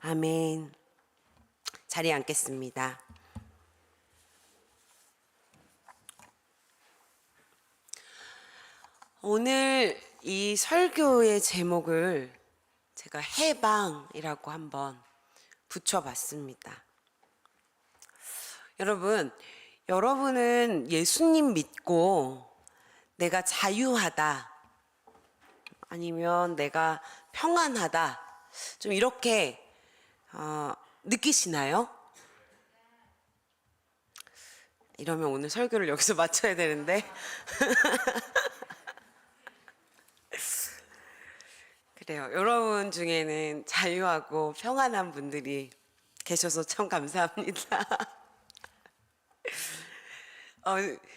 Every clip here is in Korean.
아멘. 자리에 앉겠습니다. 오늘 이 설교의 제목을 제가 해방이라고 한번 붙여봤습니다. 여러분은 예수님 믿고 내가 자유하다, 아니면 내가 평안하다, 좀 이렇게 느끼시나요? 이러면 오늘 설교를 여기서 마쳐야 되는데 그래요. 여러분 중에는 자유하고 평안한 분들이 계셔서 참 감사합니다.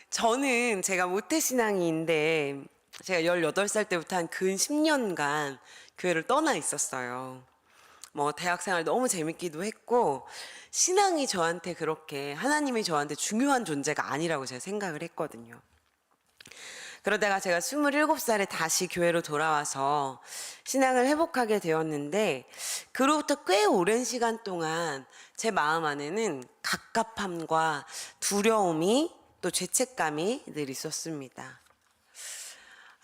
저는 제가 모태신앙인데 제가 18살 때부터 한 근 10년간 교회를 떠나 있었어요. 대학생활 너무 재밌기도 했고, 신앙이 저한테 그렇게, 하나님이 저한테 중요한 존재가 아니라고 제가 생각을 했거든요. 그러다가 제가 27살에 다시 교회로 돌아와서 신앙을 회복하게 되었는데, 그로부터 꽤 오랜 시간 동안 제 마음 안에는 갑갑함과 두려움이, 또 죄책감이 늘 있었습니다.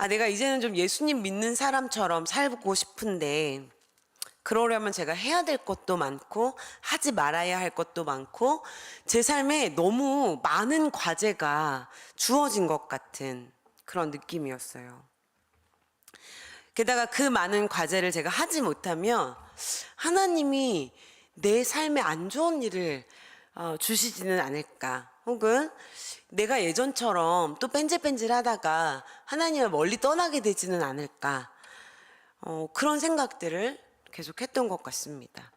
내가 이제는 좀 예수님 믿는 사람처럼 살고 싶은데, 그러려면 제가 해야 될 것도 많고 하지 말아야 할 것도 많고 제 삶에 너무 많은 과제가 주어진 것 같은 그런 느낌이었어요. 게다가 그 많은 과제를 제가 하지 못하면 하나님이 내 삶에 안 좋은 일을 주시지는 않을까, 혹은 내가 예전처럼 또 뺀질뺀질하다가 하나님을 멀리 떠나게 되지는 않을까, 그런 생각들을 계속 했던 것 같습니다.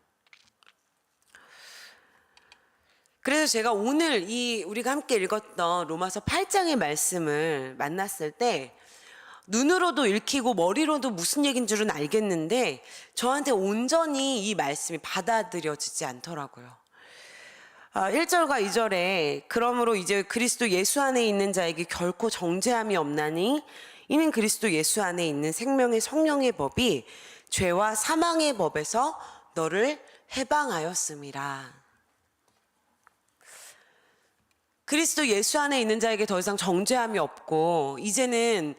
그래서 제가 오늘 우리가 함께 읽었던 로마서 8장의 말씀을 만났을 때 눈으로도 읽히고 머리로도 무슨 얘기인 줄은 알겠는데 저한테 온전히 이 말씀이 받아들여지지 않더라고요. 1절과 2절에 그러므로 이제 그리스도 예수 안에 있는 자에게 결코 정죄함이 없나니 이는 그리스도 예수 안에 있는 생명의 성령의 법이 죄와 사망의 법에서 너를 해방하였음이라. 그리스도 예수 안에 있는 자에게 더 이상 정죄함이 없고 이제는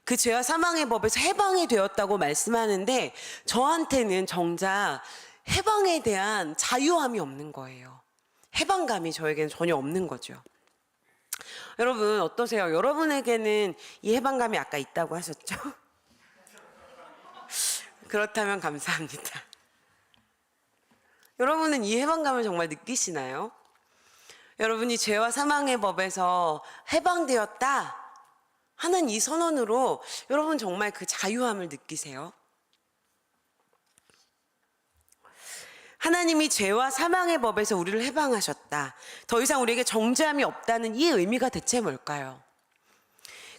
그 죄와 사망의 법에서 해방이 되었다고 말씀하는데 저한테는 정작 해방에 대한 자유함이 없는 거예요. 해방감이 저에게는 전혀 없는 거죠. 여러분 어떠세요? 여러분에게는 이 해방감이 아까 있다고 하셨죠? 그렇다면 감사합니다. 여러분은 이 해방감을 정말 느끼시나요? 여러분이 죄와 사망의 법에서 해방되었다 하는 이 선언으로 여러분 정말 그 자유함을 느끼세요? 하나님이 죄와 사망의 법에서 우리를 해방하셨다. 더 이상 우리에게 정죄함이 없다는 이 의미가 대체 뭘까요?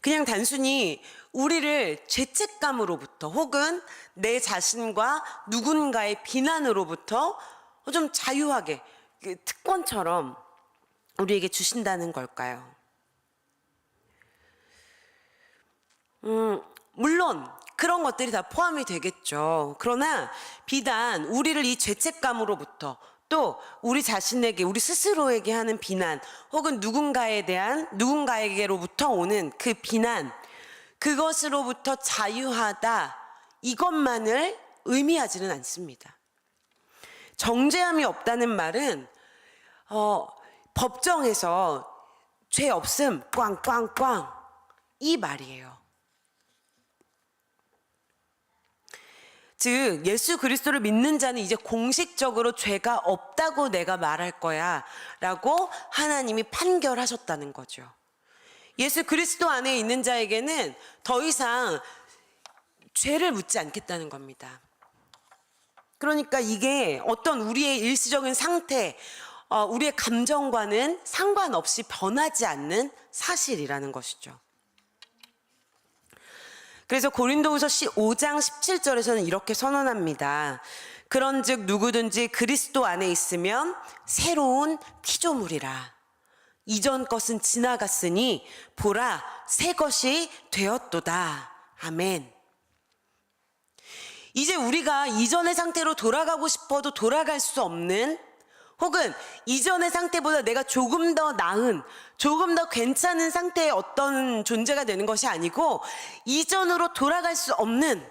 그냥 단순히 우리를 죄책감으로부터 혹은 내 자신과 누군가의 비난으로부터 좀 자유하게 특권처럼 우리에게 주신다는 걸까요? 물론 그런 것들이 다 포함이 되겠죠. 그러나 비단 우리를 이 죄책감으로부터 또 우리 자신에게, 우리 스스로에게 하는 비난 혹은 누군가에게로부터 오는 그 비난, 그것으로부터 자유하다 이것만을 의미하지는 않습니다. 정죄함이 없다는 말은 법정에서 죄 없음 꽝꽝꽝 이 말이에요. 즉 예수 그리스도를 믿는 자는 이제 공식적으로 죄가 없다고 내가 말할 거야 라고 하나님이 판결하셨다는 거죠. 예수 그리스도 안에 있는 자에게는 더 이상 죄를 묻지 않겠다는 겁니다. 그러니까 이게 어떤 우리의 일시적인 상태, 우리의 감정과는 상관없이 변하지 않는 사실이라는 것이죠. 그래서 고린도후서 5장 17절에서는 이렇게 선언합니다. 그런즉 누구든지 그리스도 안에 있으면 새로운 피조물이라. 이전 것은 지나갔으니 보라 새 것이 되었도다. 아멘. 이제 우리가 이전의 상태로 돌아가고 싶어도 돌아갈 수 없는, 혹은 이전의 상태보다 내가 조금 더 나은, 조금 더 괜찮은 상태의 어떤 존재가 되는 것이 아니고, 이전으로 돌아갈 수 없는,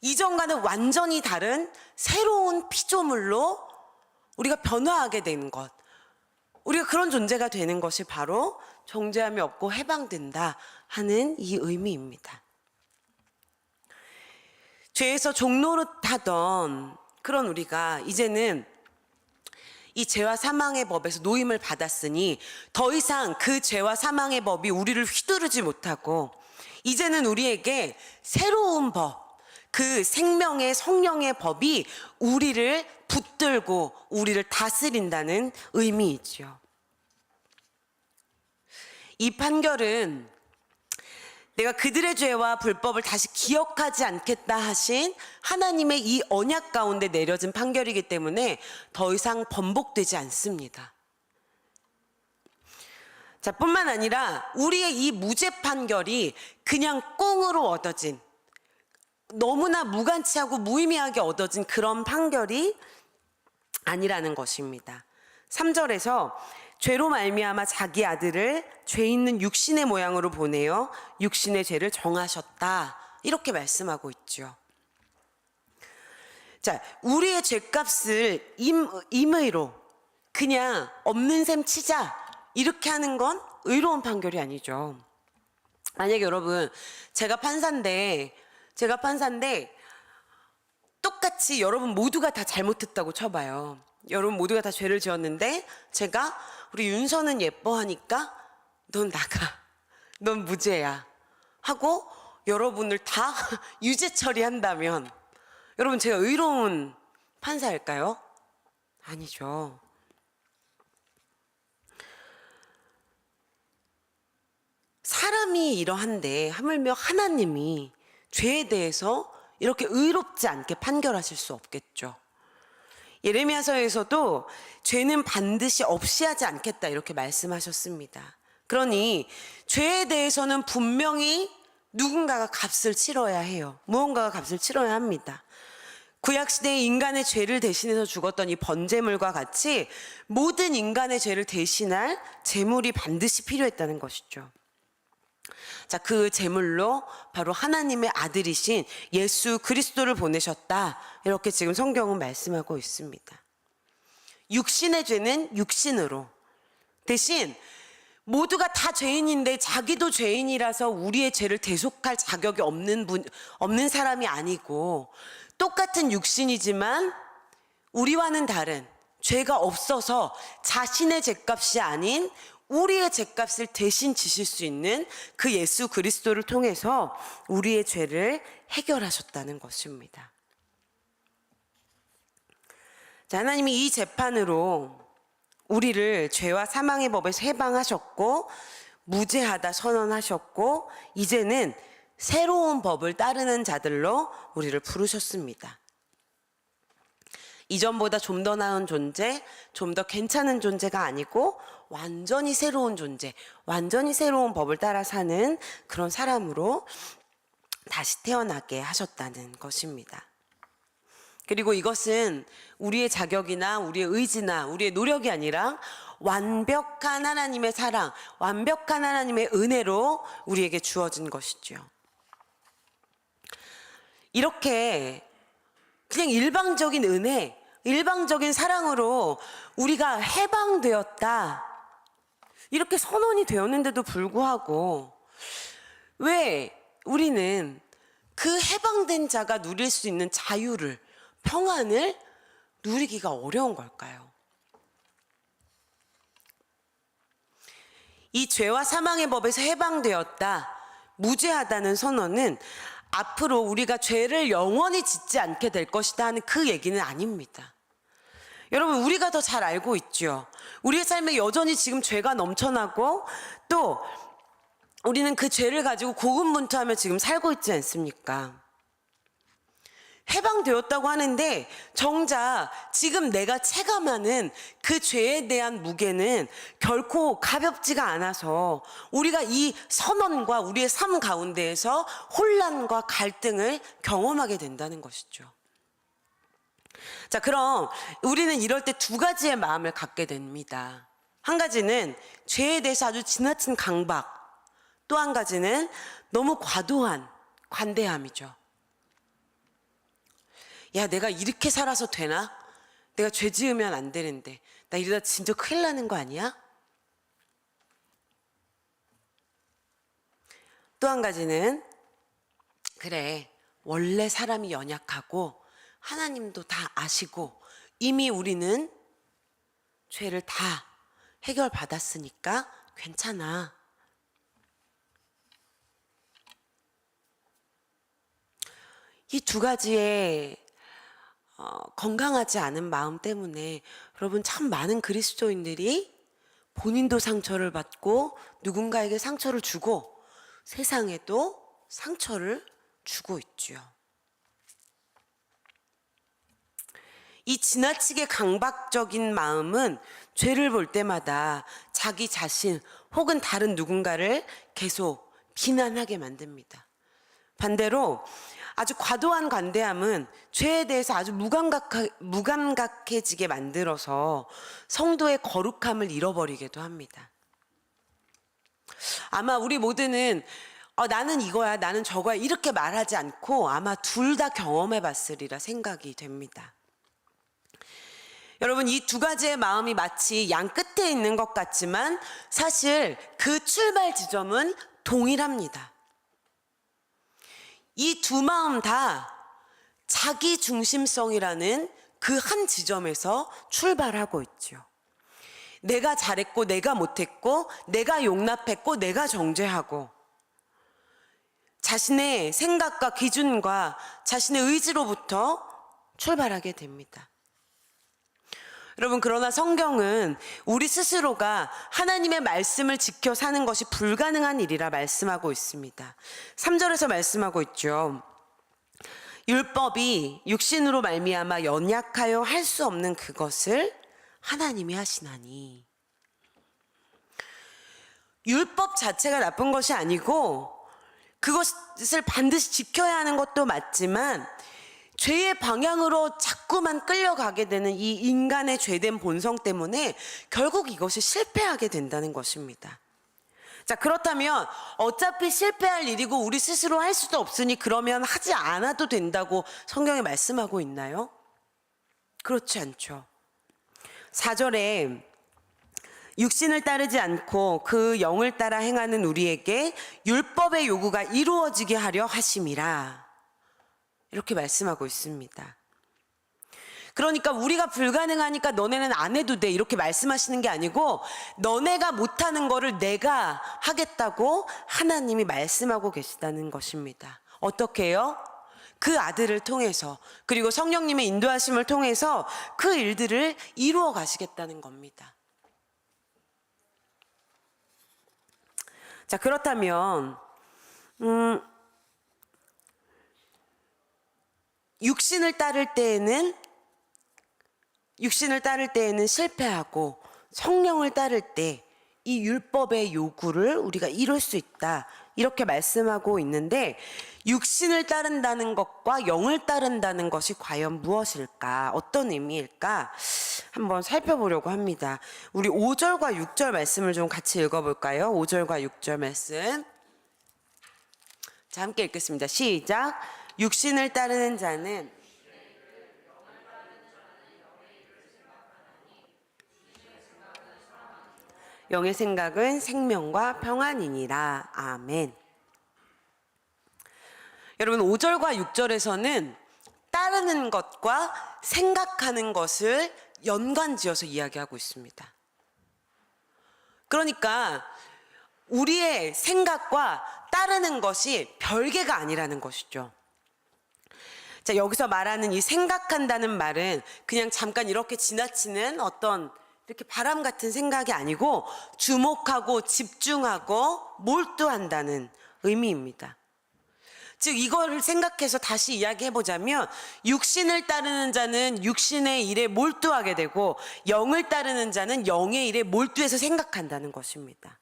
이전과는 완전히 다른 새로운 피조물로 우리가 변화하게 되는 것, 우리가 그런 존재가 되는 것이 바로 정죄함이 없고 해방된다 하는 이 의미입니다. 죄에서 종노릇하던 그런 우리가 이제는 이 죄와 사망의 법에서 노임을 받았으니 더 이상 그 죄와 사망의 법이 우리를 휘두르지 못하고, 이제는 우리에게 새로운 법, 그 생명의 성령의 법이 우리를 붙들고 우리를 다스린다는 의미이죠. 이 판결은 내가 그들의 죄와 불법을 다시 기억하지 않겠다 하신 하나님의 이 언약 가운데 내려진 판결이기 때문에 더 이상 번복되지 않습니다. 자, 뿐만 아니라 우리의 이 무죄 판결이 그냥 꽁으로 얻어진, 너무나 무관치하고 무의미하게 얻어진 그런 판결이 아니라는 것입니다. 3절에서 죄로 말미암아 자기 아들을 죄 있는 육신의 모양으로 보내어 육신의 죄를 정하셨다, 이렇게 말씀하고 있죠. 자, 우리의 죄값을 임의로 그냥 없는 셈 치자, 이렇게 하는 건 의로운 판결이 아니죠. 만약에 여러분, 제가 판사인데 똑같이 여러분 모두가 다 잘못했다고 쳐봐요. 여러분 모두가 다 죄를 지었는데 제가 우리 윤서는 예뻐하니까 넌 나가, 넌 무죄야 하고 여러분을 다 유죄 처리한다면 여러분, 제가 의로운 판사일까요? 아니죠. 사람이 이러한데 하물며 하나님이 죄에 대해서 이렇게 의롭지 않게 판결하실 수 없겠죠. 예레미야서에서도 죄는 반드시 없이 하지 않겠다, 이렇게 말씀하셨습니다. 그러니 죄에 대해서는 분명히 누군가가 값을 치러야 해요. 무언가가 값을 치러야 합니다. 구약시대의 인간의 죄를 대신해서 죽었던 이 번제물과 같이 모든 인간의 죄를 대신할 제물이 반드시 필요했다는 것이죠. 자, 그 제물로 바로 하나님의 아들이신 예수 그리스도를 보내셨다, 이렇게 지금 성경은 말씀하고 있습니다. 육신의 죄는 육신으로, 대신 모두가 다 죄인인데 자기도 죄인이라서 우리의 죄를 대속할 자격이 없는 사람이 아니고, 똑같은 육신이지만 우리와는 다른, 죄가 없어서 자신의 죄값이 아닌 우리의 죄값을 대신 지실 수 있는 그 예수 그리스도를 통해서 우리의 죄를 해결하셨다는 것입니다. 자, 하나님이 이 재판으로 우리를 죄와 사망의 법에서 해방하셨고 무죄하다 선언하셨고, 이제는 새로운 법을 따르는 자들로 우리를 부르셨습니다. 이전보다 좀 더 나은 존재, 좀 더 괜찮은 존재가 아니고 완전히 새로운 존재, 완전히 새로운 법을 따라 사는 그런 사람으로 다시 태어나게 하셨다는 것입니다. 그리고 이것은 우리의 자격이나 우리의 의지나 우리의 노력이 아니라 완벽한 하나님의 사랑, 완벽한 하나님의 은혜로 우리에게 주어진 것이죠. 이렇게 그냥 일방적인 은혜, 일방적인 사랑으로 우리가 해방되었다, 이렇게 선언이 되었는데도 불구하고 왜 우리는 그 해방된 자가 누릴 수 있는 자유를, 평안을 누리기가 어려운 걸까요? 이 죄와 사망의 법에서 해방되었다, 무죄하다는 선언은 앞으로 우리가 죄를 영원히 짓지 않게 될 것이다 하는 그 얘기는 아닙니다. 여러분, 우리가 더 잘 알고 있죠. 우리의 삶에 여전히 지금 죄가 넘쳐나고 또 우리는 그 죄를 가지고 고군분투하며 지금 살고 있지 않습니까? 해방되었다고 하는데 정작 지금 내가 체감하는 그 죄에 대한 무게는 결코 가볍지가 않아서 우리가 이 선언과 우리의 삶 가운데에서 혼란과 갈등을 경험하게 된다는 것이죠. 자, 그럼 우리는 이럴 때 두 가지의 마음을 갖게 됩니다. 한 가지는 죄에 대해서 아주 지나친 강박, 또 한 가지는 너무 과도한 관대함이죠. 야, 내가 이렇게 살아서 되나? 내가 죄 지으면 안 되는데 나 이러다 진짜 큰일 나는 거 아니야? 또 한 가지는 그래, 원래 사람이 연약하고 하나님도 다 아시고 이미 우리는 죄를 다 해결받았으니까 괜찮아. 이 두 가지의 건강하지 않은 마음 때문에 여러분 참 많은 그리스도인들이 본인도 상처를 받고 누군가에게 상처를 주고 세상에도 상처를 주고 있죠. 이 지나치게 강박적인 마음은 죄를 볼 때마다 자기 자신 혹은 다른 누군가를 계속 비난하게 만듭니다. 반대로 아주 과도한 관대함은 죄에 대해서 아주 무감각해지게 만들어서 성도의 거룩함을 잃어버리기도 합니다. 아마 우리 모두는 나는 이거야, 나는 저거야 이렇게 말하지 않고 아마 둘 다 경험해 봤으리라 생각이 됩니다. 여러분, 이 두 가지의 마음이 마치 양 끝에 있는 것 같지만 사실 그 출발 지점은 동일합니다. 이 두 마음 다 자기 중심성이라는 그 한 지점에서 출발하고 있죠. 내가 잘했고 내가 못했고 내가 용납했고 내가 정죄하고 자신의 생각과 기준과 자신의 의지로부터 출발하게 됩니다. 여러분, 그러나 성경은 우리 스스로가 하나님의 말씀을 지켜 사는 것이 불가능한 일이라 말씀하고 있습니다. 3절에서 말씀하고 있죠. 율법이 육신으로 말미암아 연약하여 할 수 없는 그것을 하나님이 하시나니. 율법 자체가 나쁜 것이 아니고 그것을 반드시 지켜야 하는 것도 맞지만 죄의 방향으로 자꾸만 끌려가게 되는 이 인간의 죄된 본성 때문에 결국 이것이 실패하게 된다는 것입니다. 자, 그렇다면 어차피 실패할 일이고 우리 스스로 할 수도 없으니 그러면 하지 않아도 된다고 성경에 말씀하고 있나요? 그렇지 않죠. 4절에 육신을 따르지 않고 그 영을 따라 행하는 우리에게 율법의 요구가 이루어지게 하려 하심이라. 이렇게 말씀하고 있습니다. 그러니까 우리가 불가능하니까 너네는 안 해도 돼 이렇게 말씀하시는 게 아니고 너네가 못하는 거를 내가 하겠다고 하나님이 말씀하고 계시다는 것입니다. 어떻게 해요? 그 아들을 통해서 그리고 성령님의 인도하심을 통해서 그 일들을 이루어 가시겠다는 겁니다. 자, 그렇다면 육신을 따를 때에는 실패하고 성령을 따를 때 이 율법의 요구를 우리가 이룰 수 있다 이렇게 말씀하고 있는데 육신을 따른다는 것과 영을 따른다는 것이 과연 무엇일까? 어떤 의미일까? 한번 살펴보려고 합니다. 우리 5절과 6절 말씀을 좀 같이 읽어볼까요? 5절과 6절 말씀. 자, 함께 읽겠습니다. 시작. 육신을 따르는 자는 영의 생각은 생명과 평안이니라. 아멘. 여러분, 5절과 6절에서는 따르는 것과 생각하는 것을 연관지어서 이야기하고 있습니다. 그러니까 우리의 생각과 따르는 것이 별개가 아니라는 것이죠. 자, 여기서 말하는 이 생각한다는 말은 그냥 잠깐 이렇게 지나치는 어떤 이렇게 바람 같은 생각이 아니고 주목하고 집중하고 몰두한다는 의미입니다. 즉 이거를 생각해서 다시 이야기해보자면 육신을 따르는 자는 육신의 일에 몰두하게 되고 영을 따르는 자는 영의 일에 몰두해서 생각한다는 것입니다.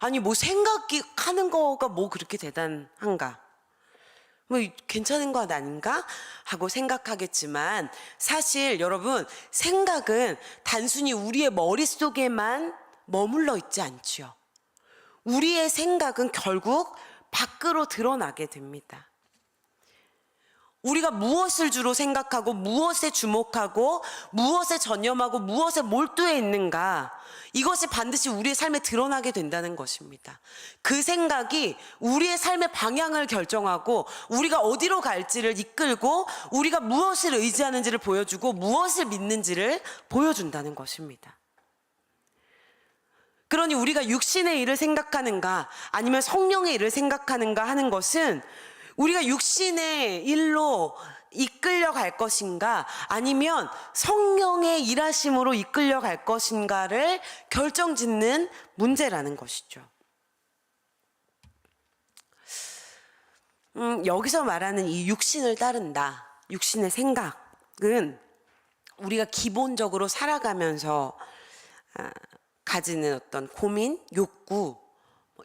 아니 뭐 생각하는 거가 뭐 그렇게 대단한가? 뭐 괜찮은 것 아닌가 하고 생각하겠지만, 사실 여러분, 생각은 단순히 우리의 머릿속에만 머물러 있지 않지요. 우리의 생각은 결국 밖으로 드러나게 됩니다. 우리가 무엇을 주로 생각하고 무엇에 주목하고 무엇에 전념하고 무엇에 몰두해 있는가, 이것이 반드시 우리의 삶에 드러나게 된다는 것입니다. 그 생각이 우리의 삶의 방향을 결정하고 우리가 어디로 갈지를 이끌고 우리가 무엇을 의지하는지를 보여주고 무엇을 믿는지를 보여준다는 것입니다. 그러니 우리가 육신의 일을 생각하는가 아니면 성령의 일을 생각하는가 하는 것은, 우리가 육신의 일로 이끌려 갈 것인가 아니면 성령의 일하심으로 이끌려 갈 것인가를 결정짓는 문제라는 것이죠. 여기서 말하는 이 육신을 따른다, 육신의 생각은 우리가 기본적으로 살아가면서 가지는 어떤 고민, 욕구,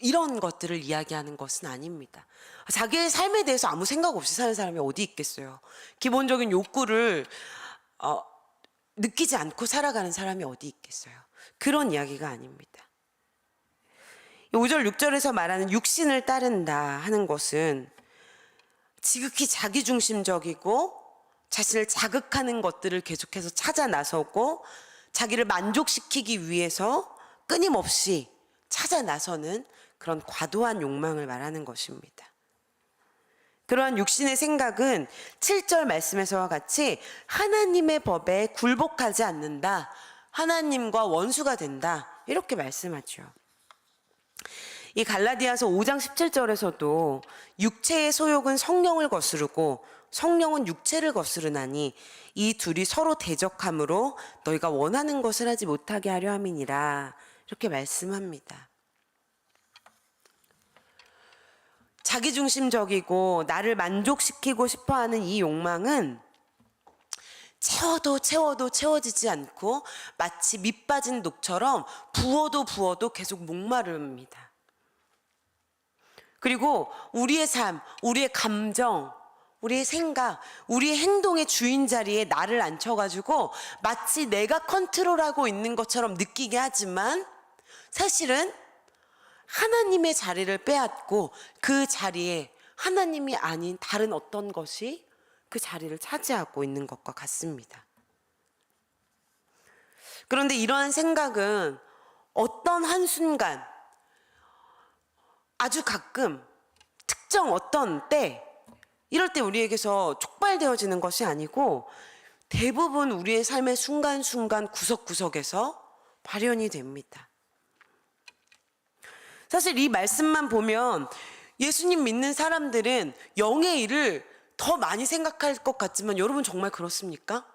이런 것들을 이야기하는 것은 아닙니다. 자기의 삶에 대해서 아무 생각 없이 사는 사람이 어디 있겠어요. 기본적인 욕구를 느끼지 않고 살아가는 사람이 어디 있겠어요. 그런 이야기가 아닙니다. 5절 6절에서 말하는 육신을 따른다 하는 것은 지극히 자기중심적이고 자신을 자극하는 것들을 계속해서 찾아 나서고 자기를 만족시키기 위해서 끊임없이 찾아 나서는 그런 과도한 욕망을 말하는 것입니다. 그러한 육신의 생각은 7절 말씀에서와 같이 하나님의 법에 굴복하지 않는다, 하나님과 원수가 된다, 이렇게 말씀하죠. 이 갈라디아서 5장 17절에서도 육체의 소욕은 성령을 거스르고 성령은 육체를 거스르나니 이 둘이 서로 대적함으로 너희가 원하는 것을 하지 못하게 하려 함이니라, 이렇게 말씀합니다. 자기중심적이고 나를 만족시키고 싶어하는 이 욕망은 채워도 채워지지 않고 마치 밑 빠진 녹처럼 부어도 계속 목마릅니다. 그리고 우리의 삶, 우리의 감정, 우리의 생각, 우리의 행동의 주인 자리에 나를 앉혀가지고 마치 내가 컨트롤하고 있는 것처럼 느끼게 하지만, 사실은 하나님의 자리를 빼앗고 그 자리에 하나님이 아닌 다른 어떤 것이 그 자리를 차지하고 있는 것과 같습니다. 그런데 이러한 생각은 어떤 한순간, 아주 가끔, 특정 어떤 때, 이럴 때 우리에게서 촉발되어지는 것이 아니고 대부분 우리의 삶의 순간순간 구석구석에서 발현이 됩니다. 사실 이 말씀만 보면 예수님 믿는 사람들은 영의 일을 더 많이 생각할 것 같지만, 여러분 정말 그렇습니까?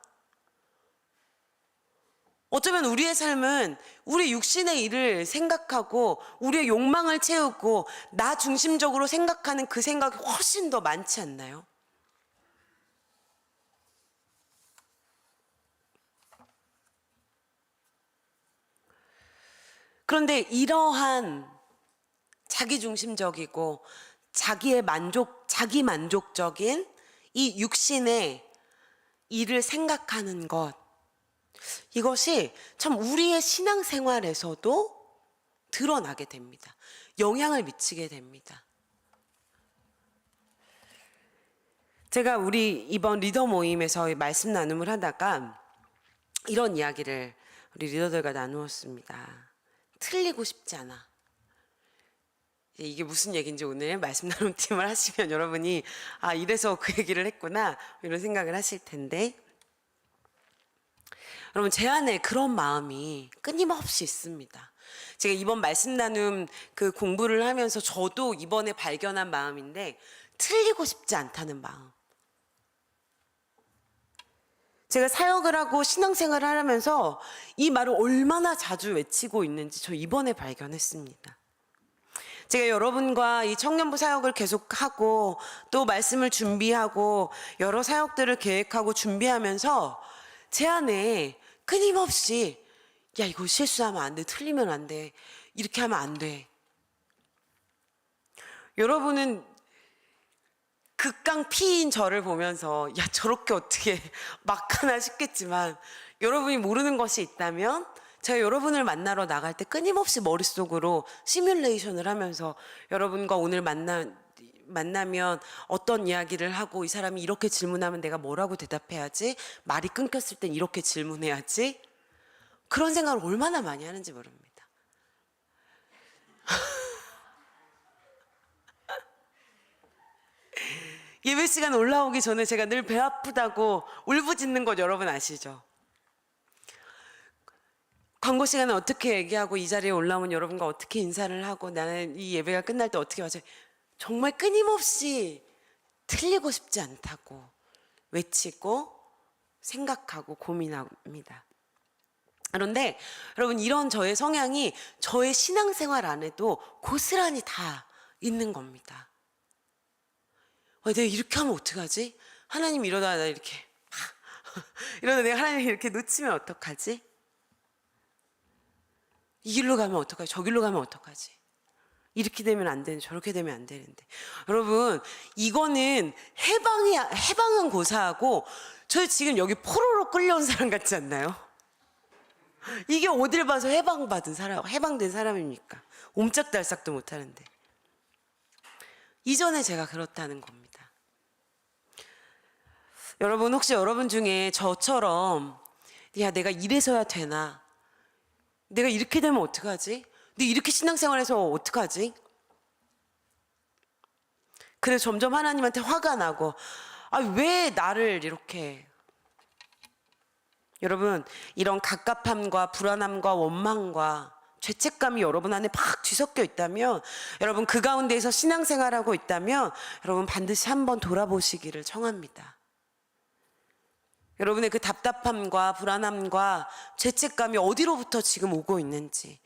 어쩌면 우리의 삶은 우리 육신의 일을 생각하고 우리의 욕망을 채우고 나 중심적으로 생각하는 그 생각이 훨씬 더 많지 않나요? 그런데 이러한 자기중심적이고 자기 만족적인 이 육신의 일을 생각하는 것, 이것이 참 우리의 신앙생활에서도 드러나게 됩니다. 영향을 미치게 됩니다. 제가 우리 이번 리더 모임에서 말씀 나눔을 하다가 이런 이야기를 우리 리더들과 나누었습니다. 틀리고 싶지 않아. 이게 무슨 얘기인지 오늘 말씀 나눔 팀을 하시면 여러분이 이래서 그 얘기를 했구나, 이런 생각을 하실 텐데, 여러분 제 안에 그런 마음이 끊임없이 있습니다. 제가 이번 말씀 나눔 그 공부를 하면서 저도 이번에 발견한 마음인데, 틀리고 싶지 않다는 마음. 제가 사역을 하고 신앙생활을 하면서 이 말을 얼마나 자주 외치고 있는지 저 이번에 발견했습니다. 제가 여러분과 이 청년부 사역을 계속하고 또 말씀을 준비하고 여러 사역들을 계획하고 준비하면서 제 안에 끊임없이 이거 실수하면 안 돼, 틀리면 안 돼, 이렇게 하면 안 돼. 여러분은 극강 피인 저를 보면서 야 저렇게 어떻게 막 하나 싶겠지만, 여러분이 모르는 것이 있다면 제가 여러분을 만나러 나갈 때 끊임없이 머릿속으로 시뮬레이션을 하면서 여러분과 오늘 만나면 어떤 이야기를 하고, 이 사람이 이렇게 질문하면 내가 뭐라고 대답해야지, 말이 끊겼을 땐 이렇게 질문해야지, 그런 생각을 얼마나 많이 하는지 모릅니다. 예배 시간 올라오기 전에 제가 늘 배 아프다고 울부짖는 것 여러분 아시죠? 광고 시간에 어떻게 얘기하고 이 자리에 올라오면 여러분과 어떻게 인사를 하고 나는 이 예배가 끝날 때 어떻게 와서 정말 끊임없이 틀리고 싶지 않다고 외치고 생각하고 고민합니다. 그런데 여러분, 이런 저의 성향이 저의 신앙생활 안에도 고스란히 다 있는 겁니다. 내가 이렇게 하면 어떡하지? 하나님 이러다 나 이렇게 이러다 내가 하나님 이렇게 놓치면 어떡하지? 이 길로 가면 어떡하지? 저 길로 가면 어떡하지? 이렇게 되면 안 되는데 저렇게 되면 안 되는데. 여러분, 이거는 해방은 고사하고 저 지금 여기 포로로 끌려온 사람 같지 않나요? 이게 어딜 봐서 해방된 사람입니까? 옴짝달싹도 못하는데. 이전에 제가 그렇다는 겁니다. 여러분, 혹시 여러분 중에 저처럼 야 내가 이래서야 되나? 내가 이렇게 되면 어떡하지? 근데 이렇게 신앙생활해서 어떡하지? 그래서 점점 하나님한테 화가 나고, 왜 나를 이렇게. 여러분, 이런 갑갑함과 불안함과 원망과 죄책감이 여러분 안에 막 뒤섞여 있다면, 여러분 그 가운데에서 신앙생활하고 있다면 여러분 반드시 한번 돌아보시기를 청합니다. 여러분의 그 답답함과 불안함과 죄책감이 어디로부터 지금 오고 있는지,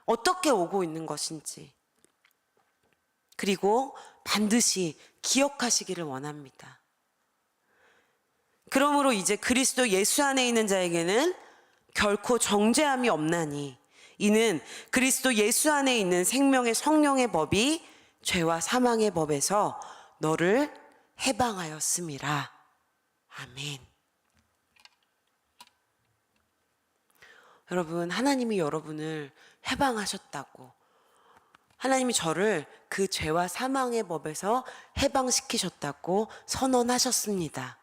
어떻게 오고 있는 것인지, 그리고 반드시 기억하시기를 원합니다. 그러므로 이제 그리스도 예수 안에 있는 자에게는 결코 정죄함이 없나니 이는 그리스도 예수 안에 있는 생명의 성령의 법이 죄와 사망의 법에서 너를 해방하였음이라. 아멘. 여러분, 하나님이 여러분을 해방하셨다고, 하나님이 저를 그 죄와 사망의 법에서 해방시키셨다고 선언하셨습니다.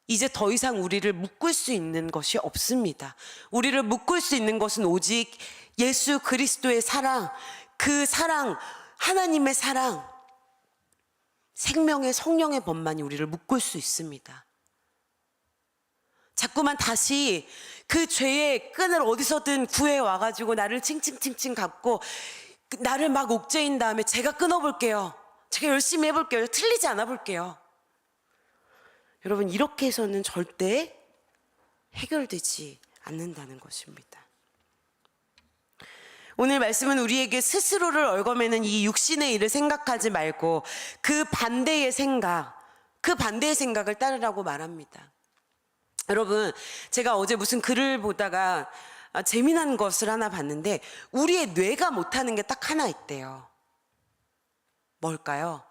이제 더 이상 우리를 묶을 수 있는 것이 없습니다. 우리를 묶을 수 있는 것은 오직 예수 그리스도의 사랑, 그 사랑, 하나님의 사랑, 생명의 성령의 법만이 우리를 묶을 수 있습니다. 자꾸만 다시 그 죄의 끈을 어디서든 구해 와가지고 나를 칭칭칭칭 갖고 나를 막 옥죄인 다음에 제가 끊어볼게요. 제가 열심히 해볼게요. 틀리지 않아 볼게요. 여러분, 이렇게 해서는 절대 해결되지 않는다는 것입니다. 오늘 말씀은 우리에게 스스로를 얽어매는 이 육신의 일을 생각하지 말고 그 반대의 생각을 따르라고 말합니다. 여러분, 제가 어제 무슨 글을 보다가 재미난 것을 하나 봤는데, 우리의 뇌가 못하는 게 딱 하나 있대요. 뭘까요?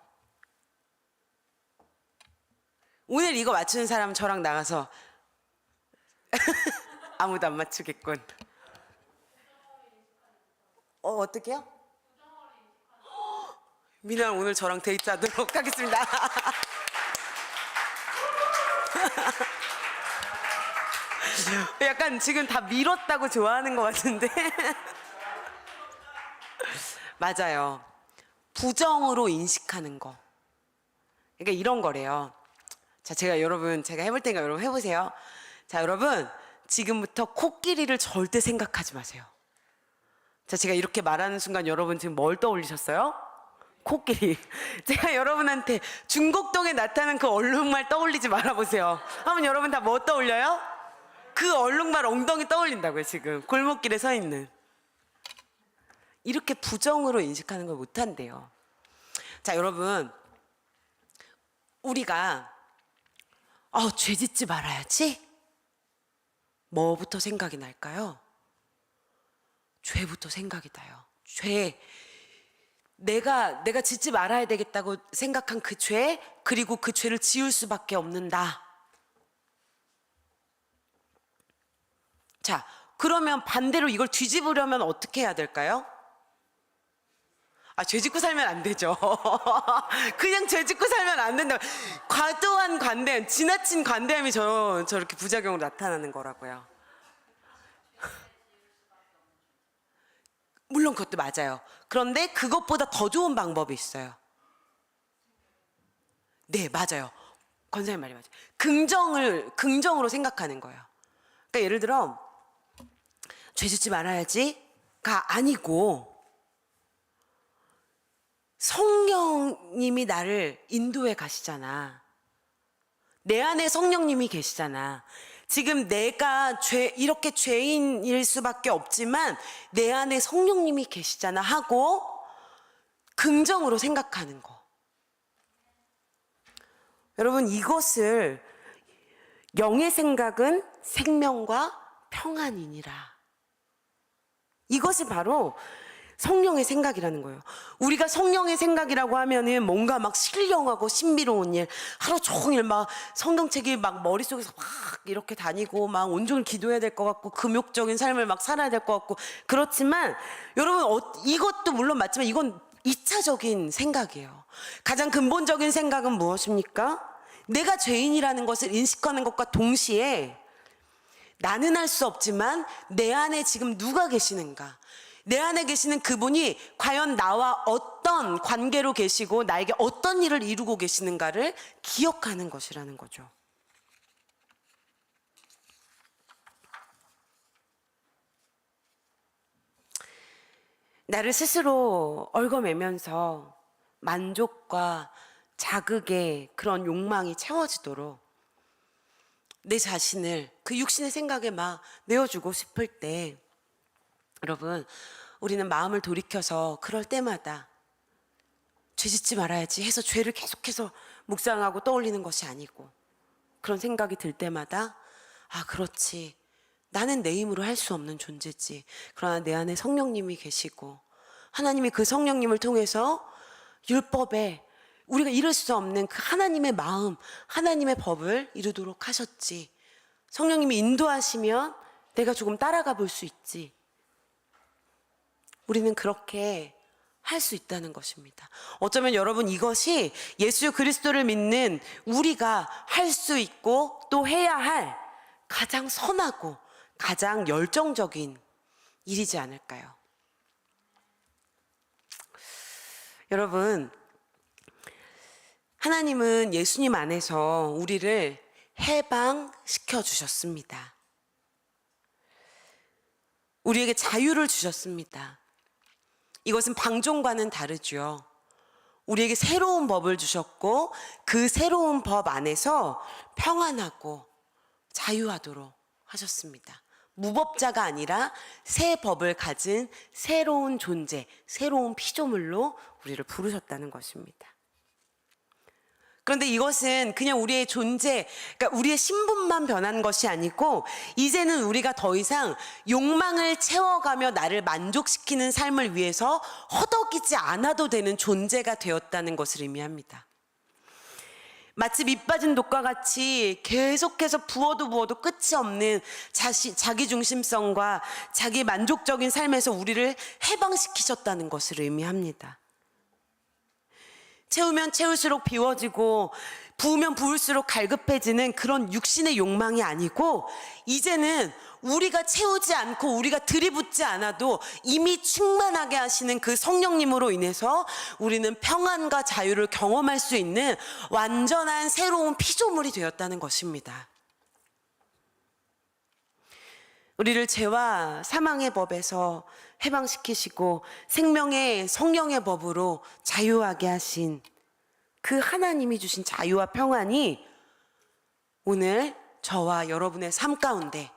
오늘 이거 맞추는 사람 저랑 나가서 아무도 안 맞추겠군. 어떻게요? 미나 오늘 저랑 데이트하도록 하겠습니다. 약간 지금 다 밀었다고 좋아하는 것 같은데. 맞아요. 부정으로 인식하는 거. 그러니까 이런 거래요. 자, 제가 해볼 테니까 여러분 해보세요. 자, 여러분, 지금부터 코끼리를 절대 생각하지 마세요. 자, 제가 이렇게 말하는 순간 여러분 지금 뭘 떠올리셨어요? 코끼리. 제가 여러분한테 중곡동에 나타난 그 얼룩말 떠올리지 말아보세요. 하면 여러분 다 뭐 떠올려요? 그 얼룩말 엉덩이 떠올린다고요. 지금 골목길에 서 있는. 이렇게 부정으로 인식하는 걸 못한대요. 자, 여러분, 우리가 죄 짓지 말아야지, 뭐부터 생각이 날까요? 죄부터 생각이 나요. 죄. 내가 짓지 말아야 되겠다고 생각한 그 죄, 그리고 그 죄를 지을 수밖에 없는다. 자, 그러면 반대로 이걸 뒤집으려면 어떻게 해야 될까요? 죄 짓고 살면 안 되죠. 그냥 죄 짓고 살면 안 된다. 과도한 관대함, 지나친 관대함이 저렇게 부작용으로 나타나는 거라고요. 물론 그것도 맞아요. 그런데 그것보다 더 좋은 방법이 있어요. 네, 맞아요. 권사님 말이 맞아요. 긍정으로 생각하는 거예요. 그러니까 예를 들어 죄 짓지 말아야지가 아니고 성령님이 나를 인도해 가시잖아. 내 안에 성령님이 계시잖아. 지금 내가 이렇게 죄인일 수밖에 없지만 내 안에 성령님이 계시잖아 하고 긍정으로 생각하는 거. 여러분, 이것을 영의 생각은 생명과 평안이니라. 이것이 바로 성령의 생각이라는 거예요. 우리가 성령의 생각이라고 하면은 뭔가 막 신령하고 신비로운 일, 하루 종일 막 성경책이 막 머릿속에서 막 이렇게 다니고 막 온종일 기도해야 될 것 같고 금욕적인 삶을 막 살아야 될 것 같고, 그렇지만 여러분, 이것도 물론 맞지만 이건 2차적인 생각이에요. 가장 근본적인 생각은 무엇입니까? 내가 죄인이라는 것을 인식하는 것과 동시에 나는 할 수 없지만 내 안에 지금 누가 계시는가, 내 안에 계시는 그분이 과연 나와 어떤 관계로 계시고 나에게 어떤 일을 이루고 계시는가를 기억하는 것이라는 거죠. 나를 스스로 얽어매면서 만족과 자극의 그런 욕망이 채워지도록 내 자신을 그 육신의 생각에 막 내어주고 싶을 때, 여러분, 우리는 마음을 돌이켜서 그럴 때마다 죄 짓지 말아야지 해서 죄를 계속해서 묵상하고 떠올리는 것이 아니고, 그런 생각이 들 때마다 그렇지, 나는 내 힘으로 할 수 없는 존재지. 그러나 내 안에 성령님이 계시고 하나님이 그 성령님을 통해서 율법에 우리가 이룰 수 없는 그 하나님의 마음, 하나님의 법을 이루도록 하셨지. 성령님이 인도하시면 내가 조금 따라가 볼 수 있지. 우리는 그렇게 할 수 있다는 것입니다. 어쩌면 여러분, 이것이 예수 그리스도를 믿는 우리가 할 수 있고 또 해야 할 가장 선하고 가장 열정적인 일이지 않을까요? 여러분, 하나님은 예수님 안에서 우리를 해방시켜 주셨습니다. 우리에게 자유를 주셨습니다. 이것은 방종과는 다르죠. 우리에게 새로운 법을 주셨고 그 새로운 법 안에서 평안하고 자유하도록 하셨습니다. 무법자가 아니라 새 법을 가진 새로운 존재, 새로운 피조물로 우리를 부르셨다는 것입니다. 그런데 이것은 그냥 우리의 존재, 그러니까 우리의 신분만 변한 것이 아니고, 이제는 우리가 더 이상 욕망을 채워가며 나를 만족시키는 삶을 위해서 허덕이지 않아도 되는 존재가 되었다는 것을 의미합니다. 마치 밑 빠진 독과 같이 계속해서 부어도 끝이 없는 자기 중심성과 자기 만족적인 삶에서 우리를 해방시키셨다는 것을 의미합니다. 채우면 채울수록 비워지고 부으면 부을수록 갈급해지는 그런 육신의 욕망이 아니고, 이제는 우리가 채우지 않고 우리가 들이붓지 않아도 이미 충만하게 하시는 그 성령님으로 인해서 우리는 평안과 자유를 경험할 수 있는 완전한 새로운 피조물이 되었다는 것입니다. 우리를 죄와 사망의 법에서 해방시키시고 생명의 성령의 법으로 자유하게 하신 그 하나님이 주신 자유와 평안이 오늘 저와 여러분의 삶 가운데